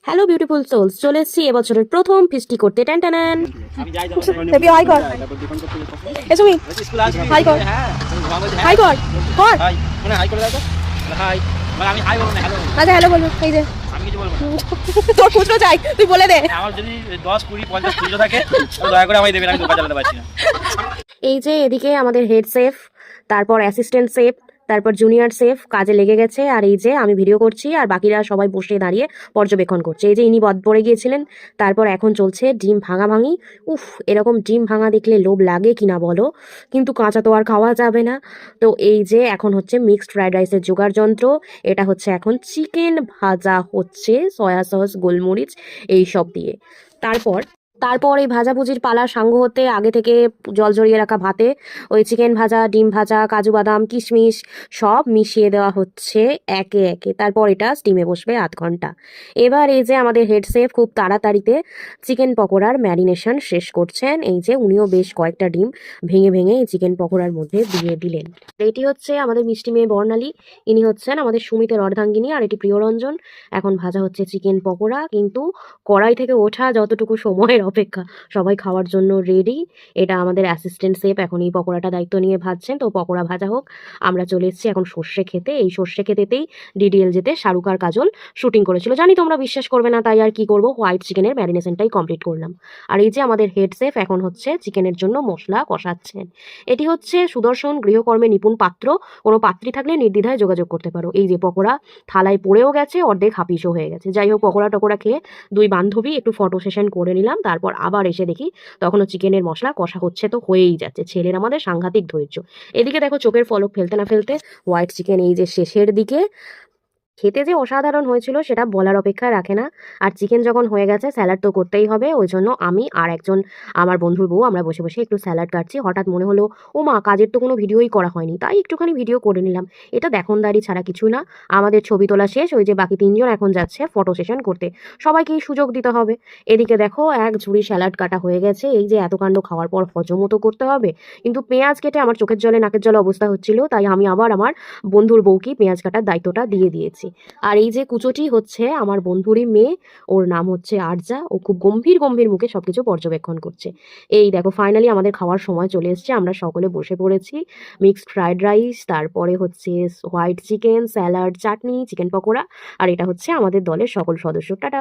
Hello beautiful sols, চলে এসেছি এবছরের প্রথম ফিস্টি করতে। টান টানান। আমি যাই হেপি হাই কর। তারপর দোকান করতে এসো মি স্কুল আসবি হাই কর। হ্যাঁ হাই কর কর। হাই মানে হাই করে দাও তো হাই মানে আমি হাই বলবো না হ্যালো আচ্ছা হ্যালো বলবো। এই যে আমি কিছু বলবো না তোর খুচরো চাই, তুই বলে দে। আমার যদি 10 20 50 খুচরো থাকে তাহলে দয়া করে আমায় দেবেন, আমি দোকান চালাতে পারছি না। এই যে এদিকে আমাদের হেড শেফ, তারপর অ্যাসিস্ট্যান্ট শেফ, তারপর জুনিয়র শেফ কাজে লেগে গেছে। আর এই যে আমি ভিডিও করছি আর বাকিরা সবাই বসে দাঁড়িয়ে পর্যবেক্ষণ করছে। এই যে ইনি বদ পড়ে গিয়েছিলেন। তারপর এখন চলছে ডিম ভাঙাভাঙি। উফ, এরকম ডিম ভাঙা দেখলে লোভ লাগে কিনা বলো, কিন্তু কাঁচা তো আর খাওয়া যাবে না। তো এই যে এখন হচ্ছে মিক্সড ফ্রাইড রাইসের জোগাড় যন্ত্র। এটা হচ্ছে এখন চিকেন ভাজা হচ্ছে সয়া সস, গোলমরিচ এই সব দিয়ে। তারপর তারপর এই ভাজাভুজির পালা সাঙ্গ হতে আগে থেকে জল ঝরিয়ে রাখা ভাতে ওই চিকেন ভাজা, ডিম ভাজা, কাজু বাদাম, কিশমিশ সব মিশিয়ে দেওয়া হচ্ছে একে একে। তারপর এটা স্টিমে বসবে আধ ঘন্টা। এবার এই যে আমাদের হেড শেফ খুব তাড়াতাড়িতে চিকেন পকোড়ার ম্যারিনেশন শেষ করছেন। এই যে উনিও বেশ কয়েকটা ডিম ভেঙে ভেঙে এই চিকেন পকোড়ার মধ্যে দিয়ে দিলেন। এটি হচ্ছে আমাদের মিষ্টি মেয়ে বর্ণালী, ইনি হচ্ছেন আমাদের সুমিতের অর্ধাঙ্গিনী, আর এটি প্রিয়রঞ্জন। এখন ভাজা হচ্ছে চিকেন পকোড়া, কিন্তু কড়াই থেকে ওঠা যতটুকু সময়ের অপেক্ষা, সবাই খাওয়ার জন্য রেডি। এটা আমাদের অ্যাসিস্ট্যান্ট শেফ এখন এই পকোড়াটা দায়িত্ব নিয়ে ভাজছেন। তো পকোড়া ভাজা হোক, আমরা চলে এসেছি এখন সর্ষে খেতে। এই সর্ষে খেতেতেই ডিডিএল যেতে শাহরুখ আর কাজল শুটিং করেছিল। জানি তোমরা বিশ্বাস করবে না, তাই আর কি করব, হোয়াইট চিকেনের ম্যারিনেশনটাই কমপ্লিট করলাম। আর এই যে আমাদের হেড শেফ এখন হচ্ছে চিকেনের জন্য মশলা কষাচ্ছেন। এটি হচ্ছে সুদর্শন গৃহকর্মে নিপুণ পাত্র, কোনো পাত্রী থাকলে নির্দ্বিধায় যোগাযোগ করতে পারো। এই যে পকোড়া থালায় পড়েও গেছে, অর্ধেক হাপিসও হয়ে গেছে। যাই হোক, পকোড়া টকোড়া খেয়ে দুই বান্ধবী একটু ফটো সেশন করে নিলাম। তারপর আবার এসে দেখি তখনও চিকেনের মশলা কষা হচ্ছে, তো হয়েই যাচ্ছে। ছেলের আমাদের সাংঘাতিক ধৈর্য। এদিকে দেখো চোখের পলক ফেলতে না ফেলতে হোয়াইট চিকেন এই যে শেষের দিকে। খেতে যে অসাধারণ হয়েছিল সেটা বলার অপেক্ষা রাখে না। আর চিকেন যখন হয়ে গেছে, স্যালাড তো করতেই হবে। ওই জন্য আমি আর একজন আমার বন্ধুর বউ আমরা বসে বসে একটু স্যালাড কাটছি। হঠাৎ মনে হলো, ও মা, কাজের তো কোনো ভিডিওই করা হয়নি, তাই একটুখানি ভিডিও করে নিলাম। এটা দেখনদারি ছাড়া কিছু না। আমাদের ছবি তোলা শেষ, ওই যে বাকি তিনজন এখন যাচ্ছে ফটো সেশন করতে। সবাইকেই সুযোগ দিতে হবে। এদিকে দেখো এক ঝুড়ি স্যালাড কাটা হয়ে গেছে। এই যে এত কাণ্ড খাওয়ার পর হজমও তো করতে হবে, কিন্তু পেঁয়াজ কেটে আমার চোখের জলে নাকের জলে অবস্থা হচ্ছিল, তাই আমি আবার আমার বন্ধুর বউকে পেঁয়াজ কাটার দায়িত্বটা দিয়ে দিয়েছি। আর এই যে কুচোটি হচ্ছে আমার বন্ধুরই মেয়ে, ওর নাম হচ্ছে আরজা। ও খুব গম্ভীর গম্ভীর মুখে সবকিছু পর্যবেক্ষণ করছে। এই দেখো ফাইনালি আমাদের খাওয়ার সময় চলে এসেছে। আমরা সকলে বসে পড়েছি। মিক্সড ফ্রাইড রাইস, তারপরে হচ্ছে হোয়াইট চিকেন, স্যালাড, চাটনি, চিকেন পকোড়া। আর এটা হচ্ছে আমাদের দলের সকল সদস্য। টাটা।